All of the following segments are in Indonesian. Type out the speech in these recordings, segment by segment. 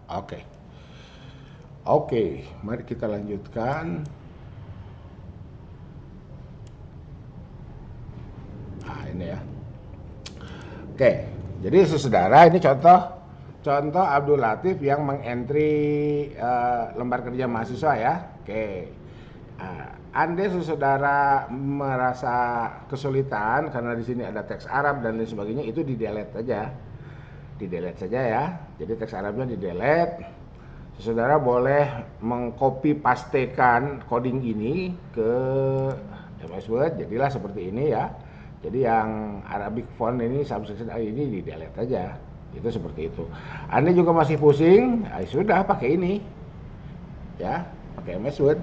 Oke. Oke, mari kita lanjutkan. Nah, ini ya. Oke, jadi saudara ini contoh contoh Abdul Latif yang mengentry lembar kerja mahasiswa ya. Oke. Andai saudara merasa kesulitan karena di sini ada teks Arab dan lain sebagainya, itu di delete aja, di delete saja ya. Jadi teks Arabnya di delete. Saudara boleh mengcopy pastekan coding ini ke MS Word, jadilah seperti ini ya. Jadi yang Arabic font ini, subsection ini di delete aja. Itu seperti itu. Anda juga masih pusing, sudah pakai ini ya, pakai MS Word.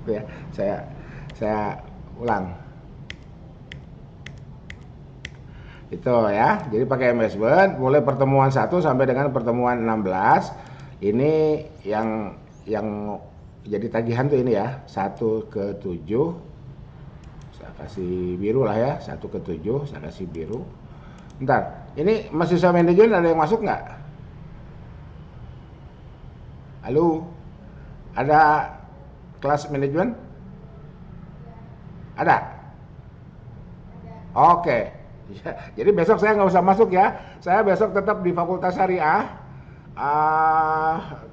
Ya, saya ulang. Itu ya. Jadi pakai MS Word mulai pertemuan 1 sampai dengan pertemuan 16. Ini yang jadi tagihan tuh ini ya, 1 ke 7. Saya kasih biru lah ya, 1 ke 7 saya kasih biru. Bentar, ini mahasiswa manajemen ada yang masuk nggak? Halo, ada kelas manajemen? Ada? Oke. Ya, jadi besok saya nggak usah masuk ya. Saya besok tetap di Fakultas Syariah.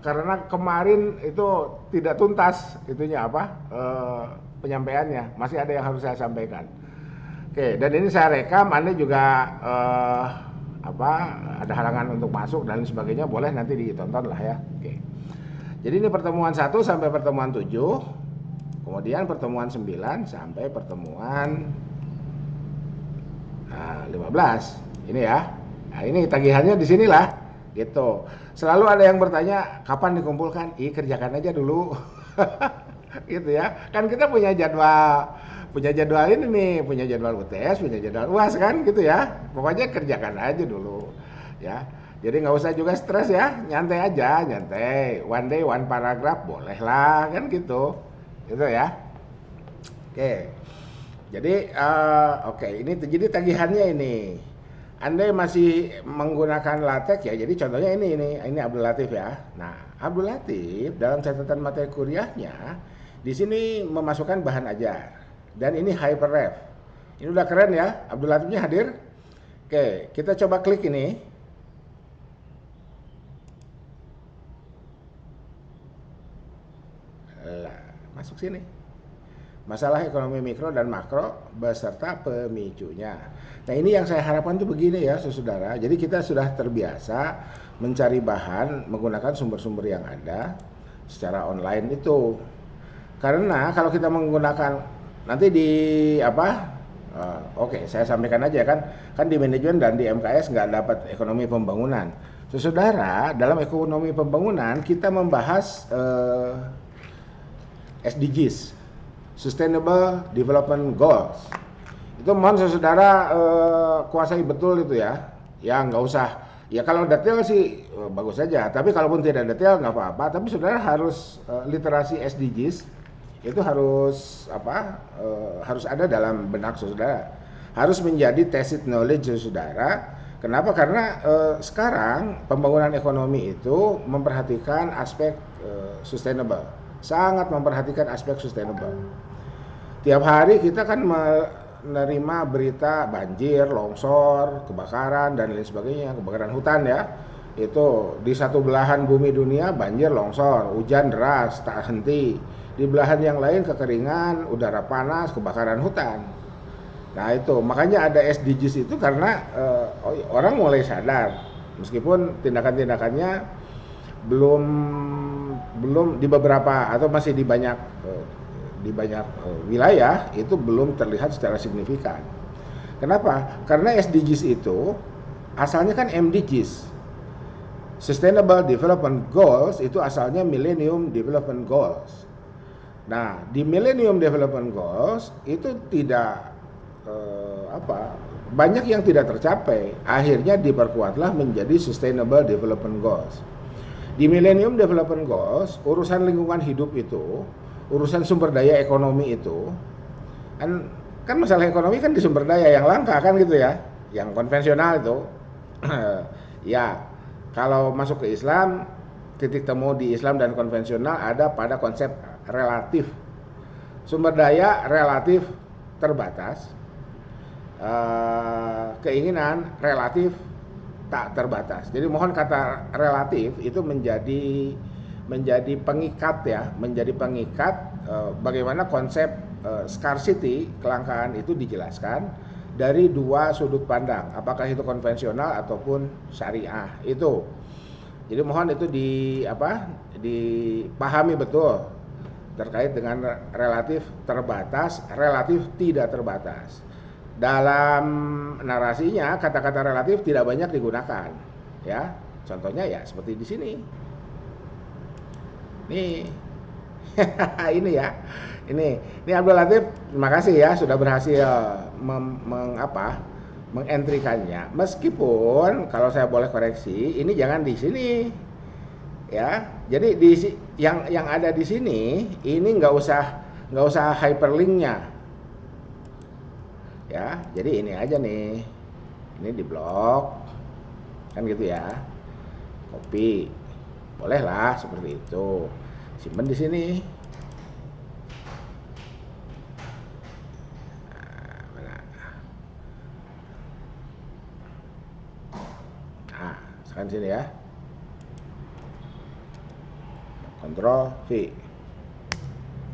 Karena kemarin itu tidak tuntas itunya apa penyampaiannya. Masih ada yang harus saya sampaikan. Oke, dan ini saya rekam. Anda juga apa ada halangan untuk masuk dan sebagainya, boleh nanti ditonton lah ya. Oke. Jadi ini pertemuan 1 sampai pertemuan 7. Kemudian pertemuan 9 sampai pertemuan 15 ini ya. Nah, ini tagihannya di sinilah gitu. Selalu ada yang bertanya kapan dikumpulkan? Kerjakan aja dulu. Gitu ya. Kan kita punya jadwal ini nih, punya jadwal UTS, punya jadwal UAS kan gitu ya. Pokoknya kerjakan aja dulu ya. Jadi nggak usah juga stres ya, nyantai aja, nyantai. One day one paragraph boleh lah kan gitu. Gitu ya. Oke. Jadi oke, ini jadi tagihannya ini. Anda masih menggunakan LaTeX ya. Jadi contohnya ini Abdul Latif ya. Nah, Abdul Latif dalam catatan materi kuliahnya di sini memasukkan bahan ajar. Dan ini hyperref. Ini udah keren ya. Abdul Latifnya hadir. Oke, kita coba klik ini. Masuk sini. Masalah ekonomi mikro dan makro beserta pemicunya. Nah, ini yang saya harapkan tuh begini ya, saudara. Jadi kita sudah terbiasa mencari bahan menggunakan sumber-sumber yang ada secara online itu. Karena kalau kita menggunakan nanti di apa? Oke, saya sampaikan aja kan. Kan di manajemen dan di MKS nggak dapat ekonomi pembangunan. Saudara, dalam ekonomi pembangunan kita membahas SDGs, Sustainable Development Goals. Itu mohon saudara kuasai betul itu ya. Ya nggak usah. Ya kalau detail sih bagus saja. Tapi kalaupun tidak detail nggak apa-apa. Tapi saudara harus literasi SDGs itu harus apa? Harus ada dalam benak saudara. Harus menjadi tacit knowledge saudara. Kenapa? Karena sekarang pembangunan ekonomi itu memperhatikan aspek sustainable. Sangat memperhatikan aspek sustainable. Tiap hari kita kan menerima berita banjir, longsor, kebakaran dan lain sebagainya, kebakaran hutan ya. Itu di satu belahan bumi dunia banjir, longsor, hujan deras tak henti. Di belahan yang lain kekeringan, udara panas, kebakaran hutan. Nah itu makanya ada SDGs itu karena orang mulai sadar meskipun tindakan-tindakannya belum belum di beberapa atau masih di banyak wilayah itu belum terlihat secara signifikan. Kenapa? Karena SDGs itu asalnya kan MDGs. Sustainable Development Goals itu asalnya Millennium Development Goals. Nah, di Millennium Development Goals itu tidak banyak yang tidak tercapai. Akhirnya diperkuatlah menjadi Sustainable Development Goals. Di Millennium Development Goals, urusan lingkungan hidup itu, urusan sumber daya ekonomi itu, kan masalah ekonomi kan di sumber daya yang langka kan gitu ya, yang konvensional itu, ya Kalau masuk ke Islam, titik temu di Islam dan konvensional ada pada konsep relatif. Sumber daya relatif terbatas, keinginan relatif tak terbatas. Jadi mohon kata relatif itu menjadi pengikat ya, menjadi pengikat bagaimana konsep scarcity, kelangkaan itu dijelaskan dari dua sudut pandang, apakah itu konvensional ataupun syariah itu. Jadi mohon itu dipahami betul terkait dengan relatif terbatas, relatif tidak terbatas. Dalam narasinya kata-kata relatif tidak banyak digunakan, ya. Contohnya ya seperti di sini. Nih, ini ya. Ini Abdul Latif, terima kasih ya sudah berhasil mengentrikannya. Meskipun kalau saya boleh koreksi, ini jangan di sini. Ya. Jadi yang ada di sini ini nggak usah hyperlinknya. Ya, jadi ini aja nih. Ini di blok. Kan gitu ya. Copy. Bolehlah seperti itu. Simpan di sini. Nah, sekarang sini ya. Ctrl V.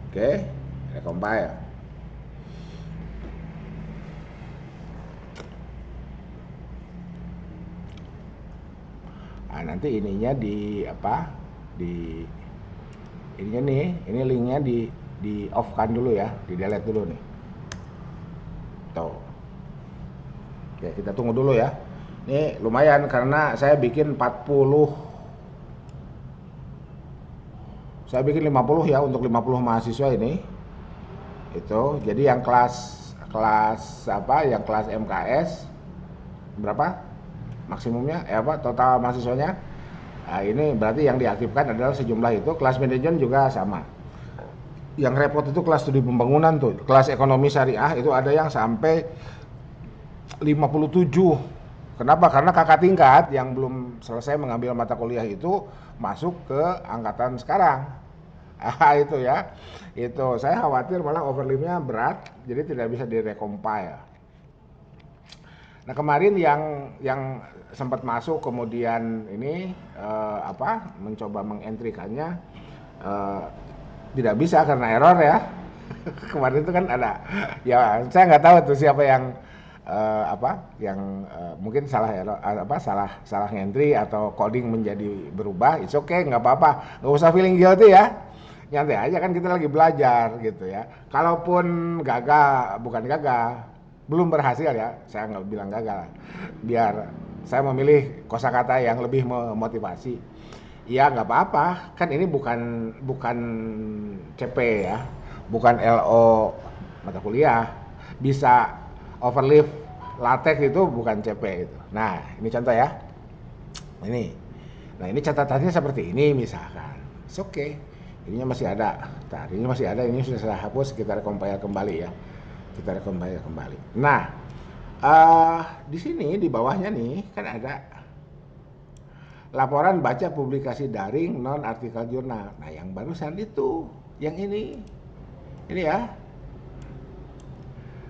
Oke, recompile. Nah, nanti ininya di ininya nih, ini linknya di off kan dulu ya, di delete dulu nih. Tuh. Oke, kita tunggu dulu ya. Ini lumayan karena saya bikin 40. Saya bikin 50 ya untuk 50 mahasiswa ini. Itu. Jadi yang kelas yang kelas MKS berapa? Maksimumnya total mahasiswanya. Nah, ini berarti yang diaktifkan adalah sejumlah itu. Kelas manajemen juga sama. Yang repot itu kelas studi pembangunan tuh. Kelas ekonomi syariah itu ada yang sampai 57. Kenapa? Karena kakak tingkat yang belum selesai mengambil mata kuliah itu masuk ke angkatan sekarang. Itu ya. Itu saya khawatir malah overlimnya berat, jadi tidak bisa direcompile. Nah, kemarin yang sempat masuk kemudian ini mencoba mengentrikannya tidak bisa karena error ya. Kemarin itu kan ada ya, saya nggak tahu tuh siapa yang mungkin salah error, salah ngentri atau coding menjadi berubah. It's okay, nggak apa-apa, nggak usah feeling guilty ya, nyantai aja, kan kita lagi belajar gitu ya. Kalaupun gagal, bukan gagal, belum berhasil ya, saya nggak bilang gagal, biar saya memilih kosakata yang lebih memotivasi. Ya nggak apa-apa, kan ini bukan CP ya, bukan LO mata kuliah, bisa overlift latex itu bukan CP itu. Nah, ini contoh ya. Nah, ini catatannya seperti ini misalkan. It's okay. Ininya masih ada. Ini masih ada, ini sudah saya hapus, kita recompile kembali ya. Kita recompile kembali. Nah, di sini di bawahnya nih kan ada laporan baca publikasi daring non artikel jurnal. Nah, yang barusan itu, yang ini ya.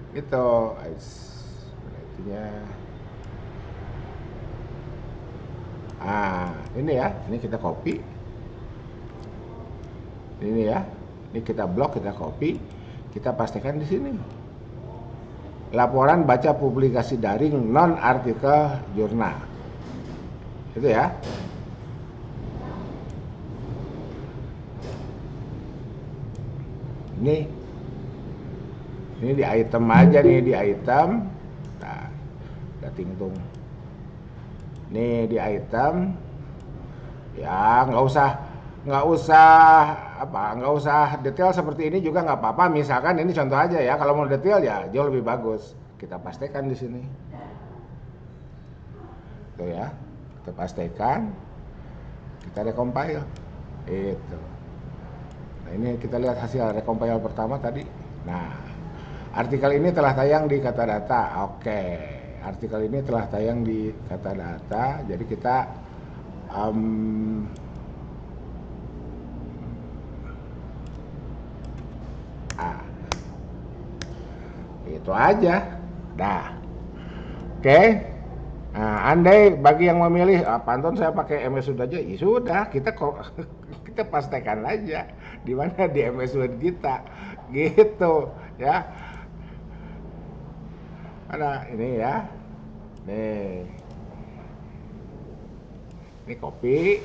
Itu itunya. Ini ya, ini kita copy. Ini ya, ini kita blok, kita copy, kita pastikan di sini. Laporan baca publikasi daring non artikel jurnal. Itu ya. Ini di item aja nih, di item. Nah, udah tingtung. Nih di item. Ya, nggak usah detail seperti ini juga nggak apa-apa. Misalkan ini contoh aja ya. Kalau mau detail ya jauh lebih bagus. Kita pastikan di sini. Tuh ya, kita pastikan. Kita recompile. Itu. Nah, ini kita lihat hasil recompile pertama tadi. Nah, artikel ini telah tayang di Katadata. Oke, artikel ini telah tayang di Katadata. Jadi kita Em, ah, itu aja. Dah. Oke. Nah, andai bagi yang memilih, Panton saya pakai MS Word aja, ya sudah, kita kok kita pastikan aja di mana di MS Word kita, gitu ya. Ada ini ya, nih, ini kopi,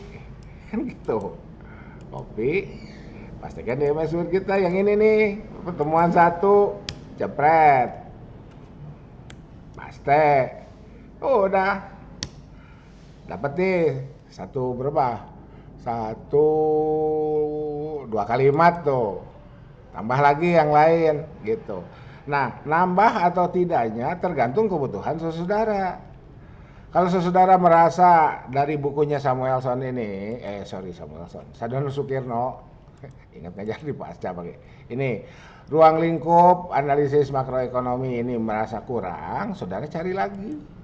kan gitu, kopi, pastikan di MS Word kita yang ini nih, pertemuan satu, jepret, paste, udah. Dapat nih satu berapa? Satu dua kalimat tuh. Tambah lagi yang lain gitu. Nah, nambah atau tidaknya tergantung kebutuhan saudara. Kalau saudara merasa dari bukunya Samuelson ini, Samuelson, Sadono Sukirno, ingat ngajar di pasca pakai. Ini ruang lingkup analisis makroekonomi ini merasa kurang, saudara cari lagi.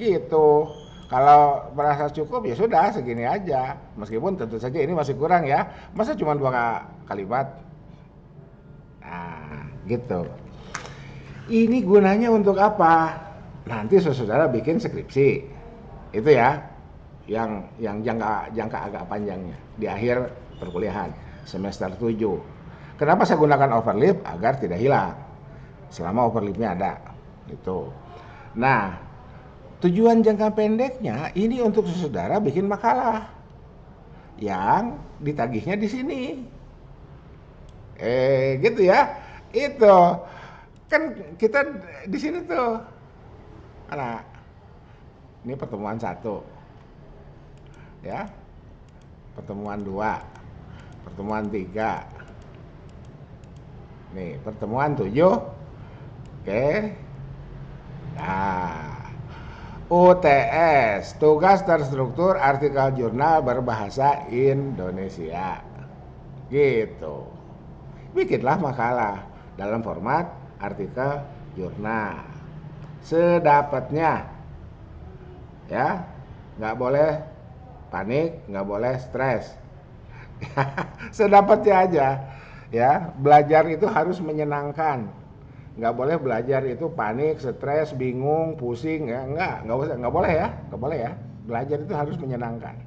Gitu. Kalau merasa cukup ya sudah segini aja. Meskipun tentu saja ini masih kurang ya. Masa cuma dua kalimat? Nah, gitu. Ini gunanya untuk apa? Nanti saudara bikin skripsi. Itu ya. Yang jangka agak panjangnya di akhir perkuliahan semester 7. Kenapa saya gunakan overlap? Agar tidak hilang selama overlapnya ada. Itu. Nah, tujuan jangka pendeknya ini untuk saudara bikin makalah yang ditagihnya di sini. Gitu ya. Itu kan kita di sini tuh. Nah, ini pertemuan satu, ya. Pertemuan dua, pertemuan tiga. Nih, pertemuan 7. Oke. Nah, UTS, tugas terstruktur artikel jurnal berbahasa Indonesia. Gitu. Bikinlah makalah dalam format artikel jurnal. Sedapatnya. Ya, nggak boleh panik, nggak boleh stres. Sedapatnya aja. Ya, belajar itu harus menyenangkan. Nggak boleh belajar itu panik, stres, bingung, pusing, ya nggak boleh ya, nggak boleh ya. Belajar itu harus menyenangkan,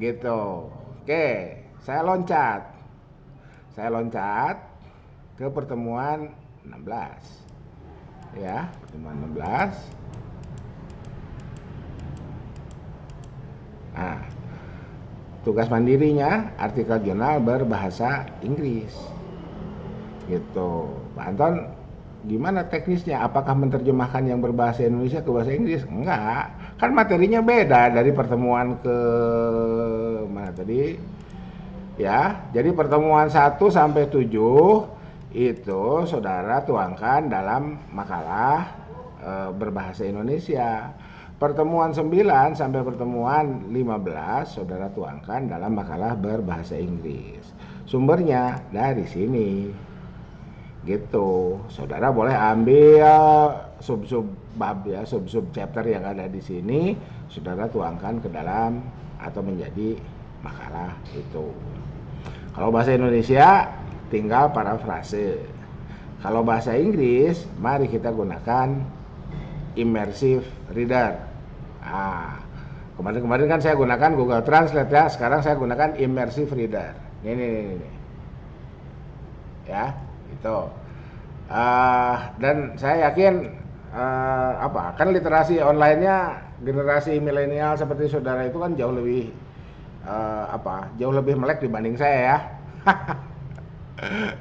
gitu. Oke, saya loncat, ke pertemuan 16, ya, pertemuan 16. Nah, tugas mandirinya artikel jurnal berbahasa Inggris, gitu. Pak Anton, gimana teknisnya? Apakah menerjemahkan yang berbahasa Indonesia ke bahasa Inggris? Enggak, kan materinya beda dari pertemuan ke mana tadi? Ya, jadi pertemuan 1 sampai 7 itu saudara tuangkan dalam makalah berbahasa Indonesia. Pertemuan 9 sampai pertemuan 15 saudara tuangkan dalam makalah berbahasa Inggris. Sumbernya dari sini. Gitu. Saudara boleh ambil sub-sub bab ya, sub-sub chapter yang ada di sini, saudara tuangkan ke dalam atau menjadi makalah itu. Kalau bahasa Indonesia tinggal parafrase. Kalau bahasa Inggris, mari kita gunakan immersive reader. Kemarin kan saya gunakan Google Translate ya, sekarang saya gunakan immersive reader. Ini. Ya, itu. Dan saya yakin kan literasi online-nya generasi milenial seperti saudara itu kan jauh lebih jauh lebih melek dibanding saya ya.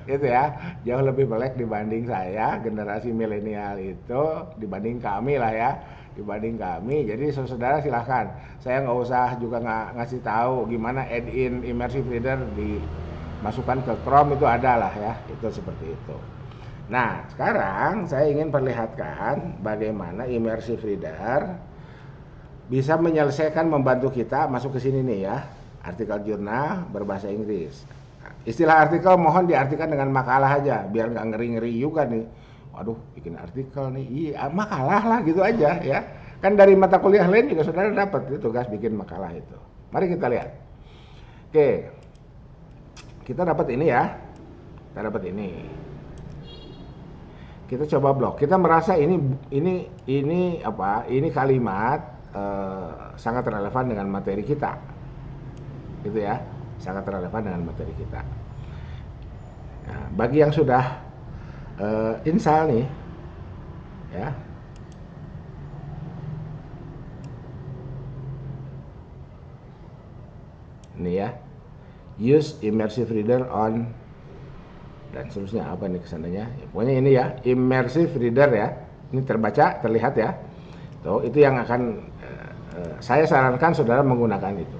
Gitu ya, jauh lebih melek dibanding saya, generasi milenial itu, dibanding kami lah ya, dibanding kami. Jadi saudara silahkan, saya nggak usah juga ngasih tahu gimana add-in immersive reader dimasukkan ke Chrome, itu ada lah ya, itu seperti itu. Nah, sekarang saya ingin perlihatkan bagaimana immersive reader bisa menyelesaikan, membantu kita masuk ke sini nih ya, artikel jurnal berbahasa Inggris. Istilah artikel mohon diartikan dengan makalah aja, biar nggak ngeri-ngeri juga nih. Waduh, bikin artikel nih, iya makalah lah gitu aja ya. Kan dari mata kuliah lain juga saudara dapat itu tugas bikin makalah itu. Mari kita lihat. Oke, kita dapat ini ya. Kita dapat ini. Kita coba blok. Kita merasa ini apa? Ini kalimat sangat relevan dengan materi kita. Gitu ya. Sangat relevan dengan materi kita. Nah, bagi yang sudah install nih ya. Ini ya. Use immersive reader on dan seterusnya apa nih kesananya ya, pokoknya ini ya immersive reader ya, ini terbaca terlihat ya tuh, itu yang akan saya sarankan saudara menggunakan itu.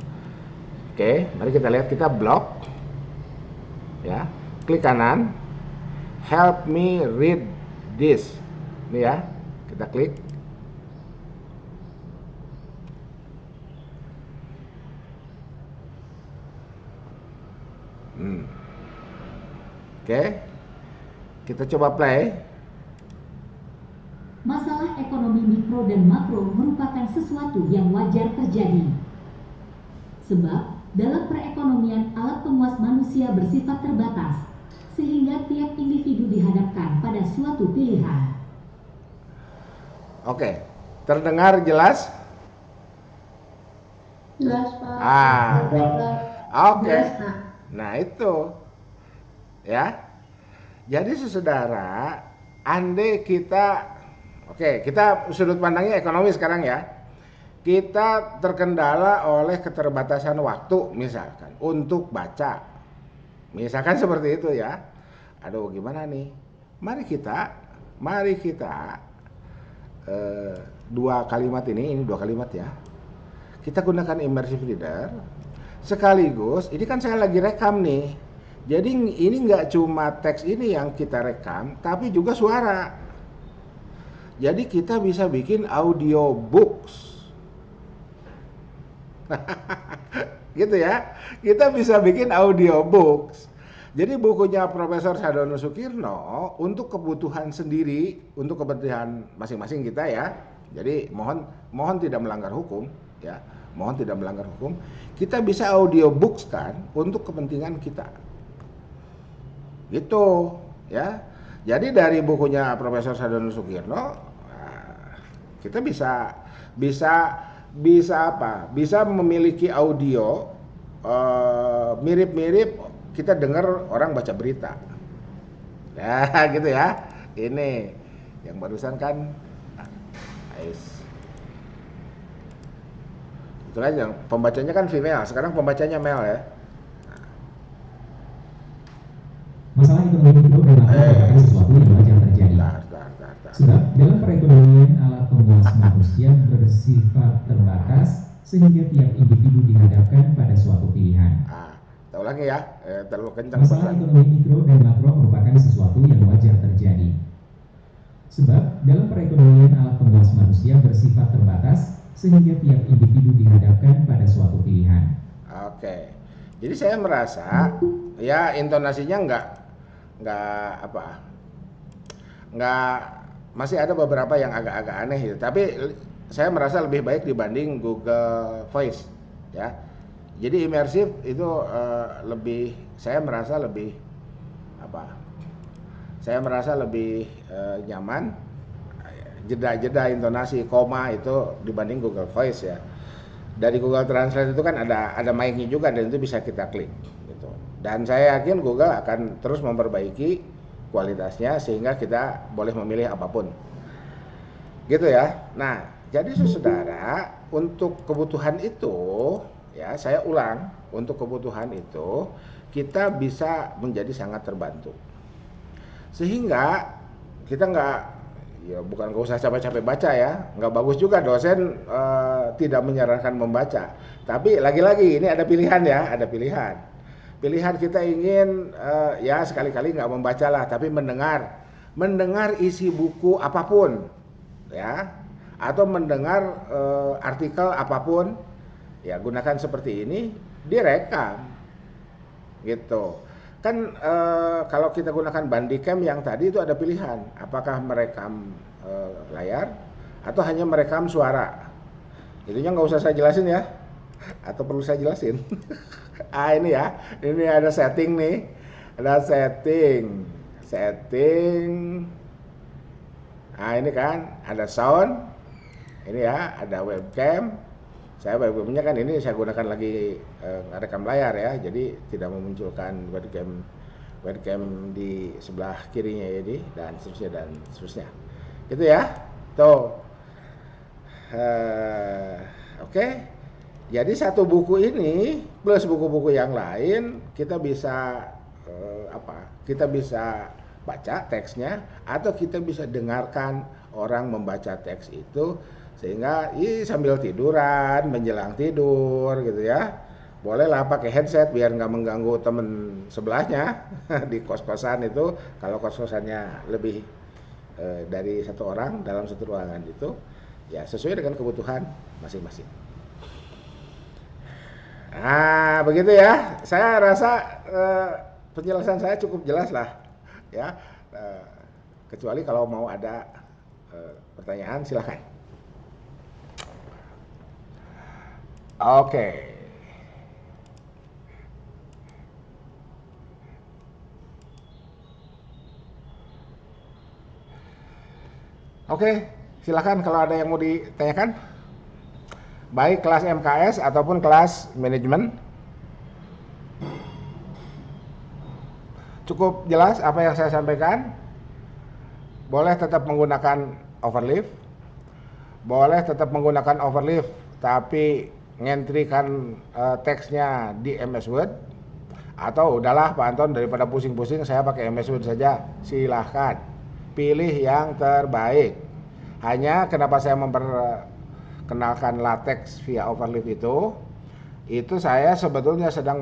Oke, mari kita lihat, kita blok ya, klik kanan, help me read this, ini ya, kita klik. Oke, kita coba play. Masalah ekonomi mikro dan makro merupakan sesuatu yang wajar terjadi. Sebab, dalam perekonomian alat pemuas manusia bersifat terbatas, sehingga tiap individu dihadapkan pada suatu pilihan. Oke, terdengar jelas? Jelas, Pak. Oke. Nah itu ya. Jadi saudara, andai kita, oke, kita sudut pandangnya ekonomi sekarang ya. Kita terkendala oleh keterbatasan waktu misalkan untuk baca. Misalkan seperti itu ya. Aduh, gimana nih? Mari kita dua kalimat ini dua kalimat ya. Kita gunakan immersive reader. Sekaligus, ini kan saya lagi rekam nih. Jadi ini nggak cuma teks ini yang kita rekam, tapi juga suara. Jadi kita bisa bikin audio books. Gitu ya. Kita bisa bikin audio books. Jadi bukunya Profesor Sadono Sukirno untuk kebutuhan sendiri, untuk kepentingan masing-masing kita ya. Jadi mohon tidak melanggar hukum ya. Mohon tidak melanggar hukum. Kita bisa audio books kan untuk kepentingan kita. Gitu ya. Jadi dari bukunya Profesor Sadono Sukirno kita bisa apa? Bisa memiliki audio mirip-mirip kita dengar orang baca berita. Ya, gitu ya. Ini yang barusan kan itu aja, pembacanya kan female, sekarang pembacanya male ya. Masalah ekonomi mikro dan makro merupakan sesuatu yang wajar terjadi. Sebab dalam perekonomian alat pemuas manusia bersifat terbatas sehingga tiap individu dihadapkan pada suatu pilihan. Kita ulangi ya, terlalu kencang. Masalah ekonomi mikro dan makro merupakan sesuatu yang wajar terjadi. Sebab dalam perekonomian alat pemuas manusia bersifat terbatas sehingga tiap individu dihadapkan pada suatu pilihan. Oke, jadi saya merasa ya intonasinya nggak masih ada beberapa yang agak-agak aneh gitu. Tapi saya merasa lebih baik dibanding Google Voice ya. Jadi immersive itu saya merasa lebih nyaman. Jeda-jeda intonasi, koma itu dibanding Google Voice ya. Dari Google Translate itu kan ada mic-nya juga dan itu bisa kita klik gitu. Dan saya yakin Google akan terus memperbaiki kualitasnya sehingga kita boleh memilih apapun. Gitu ya. Nah, jadi saudara, untuk kebutuhan itu ya, saya ulang, untuk kebutuhan itu kita bisa menjadi sangat terbantu. Sehingga kita bukan nggak usah capek-capek baca ya, nggak bagus juga dosen tidak menyarankan membaca. Tapi lagi-lagi ini ada pilihan ya, ada pilihan. Pilihan kita ingin ya sekali-kali nggak membaca lah, tapi mendengar isi buku apapun ya, atau mendengar artikel apapun ya, gunakan seperti ini, direkam gitu. Kan kalau kita gunakan Bandicam yang tadi itu ada pilihan, apakah merekam layar atau hanya merekam suara. Itunya nggak usah saya jelasin ya, atau perlu saya jelasin? Ini ya, ini ada setting nih, ada setting. Ini kan ada sound, ini ya, ada webcam. Saya webcamnya kan ini saya gunakan lagi rekam layar ya, jadi tidak memunculkan webcam di sebelah kirinya ini dan seterusnya. Gitu ya. Tuh. Oke. Jadi satu buku ini plus buku-buku yang lain kita bisa Kita bisa baca teksnya atau kita bisa dengarkan orang membaca teks itu sehingga sambil tiduran, menjelang tidur gitu ya. Bolehlah pakai headset biar nggak mengganggu temen sebelahnya di kos-kosan itu. Kalau kos-kosannya lebih dari satu orang dalam satu ruangan itu, ya sesuai dengan kebutuhan masing-masing. Nah, begitu ya. Saya rasa penjelasan saya cukup jelas lah, ya. Kecuali kalau mau ada pertanyaan, silakan. Oke. Oke, silakan kalau ada yang mau ditanyakan. Baik kelas MKS ataupun kelas manajemen. Cukup jelas apa yang saya sampaikan. Boleh tetap menggunakan overlift. Boleh tetap menggunakan overlift tapi ngentrikan teksnya di MS Word. Atau udahlah Pak Anton, daripada pusing-pusing saya pakai MS Word saja. Silahkan pilih yang terbaik. Hanya kenapa saya memperkenalkan latex via overlift itu saya sebetulnya sedang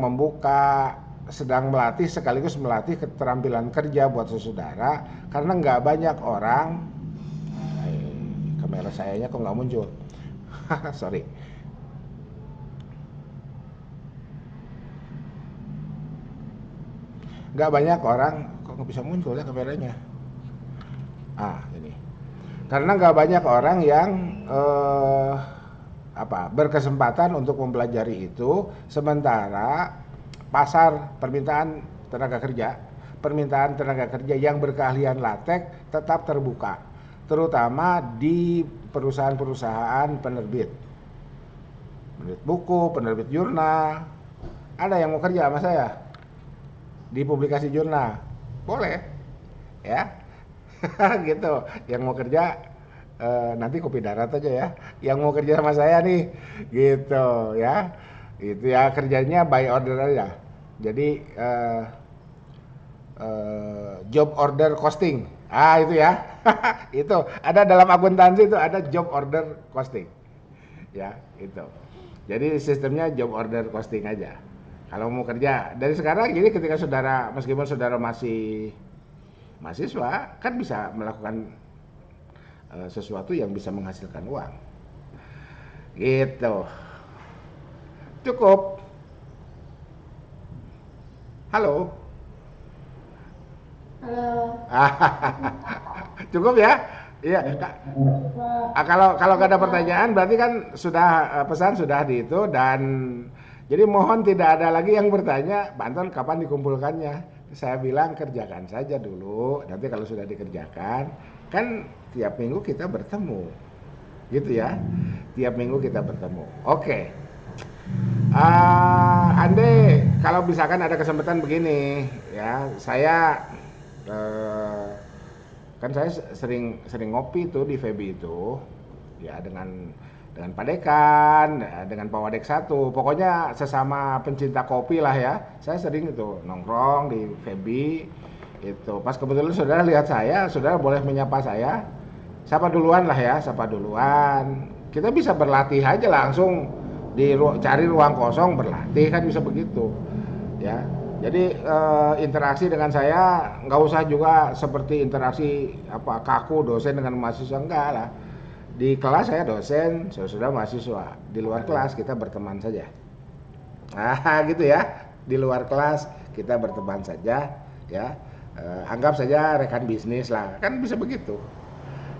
melatih sekaligus melatih keterampilan kerja buat saudara, karena nggak banyak orang. Kamera sayanya kok nggak muncul. Sorry. Nggak banyak orang, kok nggak bisa muncul ya kameranya. Ini. Karena nggak banyak orang yang berkesempatan untuk mempelajari itu, sementara permintaan tenaga kerja yang berkeahlian latex tetap terbuka, terutama di perusahaan-perusahaan penerbit buku, penerbit jurnal. Ada yang mau kerja sama saya di publikasi jurnal, boleh ya. Gitu, yang mau kerja nanti kopi darat aja ya, yang mau kerja sama saya nih, gitu ya. Itu ya, kerjanya by order aja. Jadi job order costing, itu ya. Itu ada dalam akuntansi, itu ada job order costing ya, itu. Jadi sistemnya job order costing aja kalau mau kerja dari sekarang. Jadi ketika saudara, meskipun saudara masih mahasiswa, kan bisa melakukan sesuatu yang bisa menghasilkan uang, gitu. Cukup. Halo. Cukup ya. Iya. Kalau nggak ada pertanyaan berarti kan sudah pesan sudah di itu, dan jadi mohon tidak ada lagi yang bertanya, Pak Anton kapan dikumpulkannya. Saya bilang kerjakan saja dulu, nanti kalau sudah dikerjakan, kan tiap minggu kita bertemu, gitu ya. Tiap minggu kita bertemu. Oke. Ande, kalau misalkan ada kesempatan begini, ya, saya kan saya sering ngopi tuh di Febi itu, ya, dengan Pak Dekan, dengan Pak Wadek 1, pokoknya sesama pencinta kopi lah ya. Saya sering itu nongkrong di Febi itu. Pas kebetulan saudara lihat saya, saudara boleh menyapa saya. Sapa duluan lah ya, sapa duluan. Kita bisa berlatih aja langsung cari ruang kosong berlatih, kan bisa begitu ya. Jadi interaksi dengan saya nggak usah juga seperti interaksi kaku dosen dengan mahasiswa, enggak lah. Di kelas saya dosen, saudara mahasiswa. Di luar kelas kita berteman saja. Gitu ya. Di luar kelas kita berteman saja, ya. Anggap saja rekan bisnis lah, kan bisa begitu.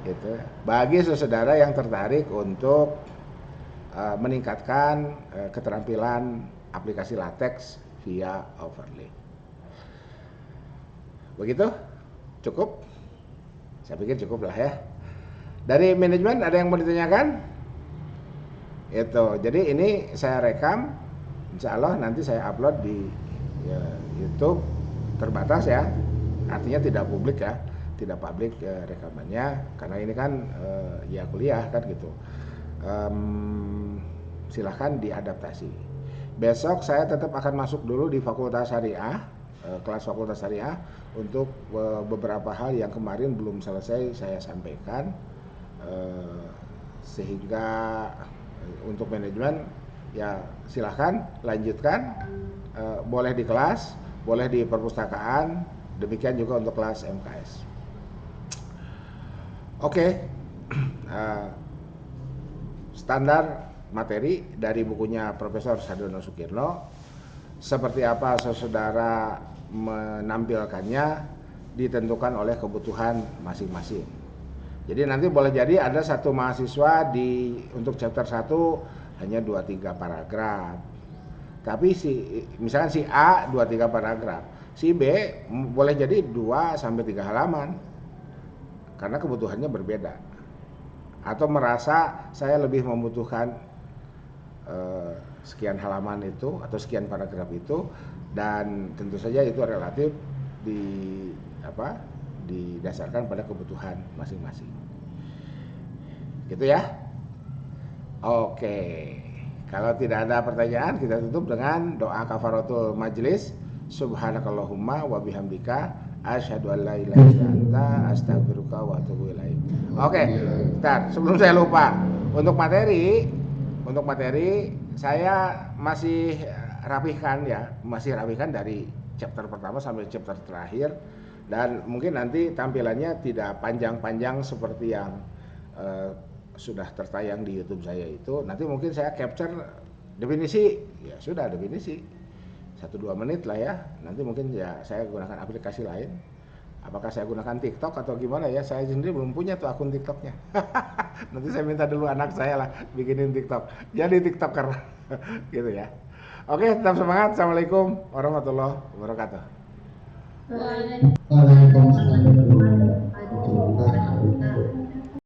gitu. Bagi saudara yang tertarik untuk meningkatkan keterampilan aplikasi LaTeX via overlay. Begitu? Cukup? Saya pikir cukup lah ya. Dari manajemen ada yang mau ditanyakan? Itu. Jadi ini saya rekam, insya Allah nanti saya upload di YouTube terbatas ya. Artinya tidak publik ya, tidak publik rekamannya karena ini kan ya kuliah kan gitu. Silahkan diadaptasi. Besok saya tetap akan masuk dulu di Fakultas Syariah, kelas Fakultas Syariah untuk beberapa hal yang kemarin belum selesai saya sampaikan, sehingga untuk manajemen ya silahkan lanjutkan, boleh di kelas, boleh di perpustakaan, demikian juga untuk kelas MKS. Oke. Standar materi dari bukunya Profesor Sardono Sukirno, seperti apa saudara menampilkannya ditentukan oleh kebutuhan masing-masing. Jadi nanti boleh jadi ada satu mahasiswa untuk chapter 1 hanya 2-3 paragraf. Tapi misalkan si A 2-3 paragraf, si B boleh jadi 2-3 halaman. Karena kebutuhannya berbeda. Atau merasa saya lebih membutuhkan sekian halaman itu atau sekian paragraf itu, dan tentu saja itu relatif didasarkan pada kebutuhan masing-masing. Gitu ya. Oke. Kalau tidak ada pertanyaan, kita tutup dengan doa kafaratul majelis. Subhanakallahumma wa bihamdika asyhadu an la ilaha illa anta astaghfiruka wa atubu ilaik. Oke, bentar, sebelum saya lupa. Untuk materi saya masih rapihkan dari chapter pertama sampai chapter terakhir, dan mungkin nanti tampilannya tidak panjang-panjang seperti yang sudah tertayang di YouTube saya itu. Nanti mungkin saya capture definisi, ya sudah definisi 1-2 menit lah ya. Nanti mungkin ya saya gunakan aplikasi lain. Apakah saya gunakan TikTok atau gimana ya? Saya sendiri belum punya tuh akun TikToknya. Nanti saya minta dulu anak saya lah bikinin TikTok. Jadi TikToker gitu ya. Oke, tetap semangat. Assalamualaikum warahmatullahi wabarakatuh. Waalaikumsalam warahmatullahi wabarakatuh.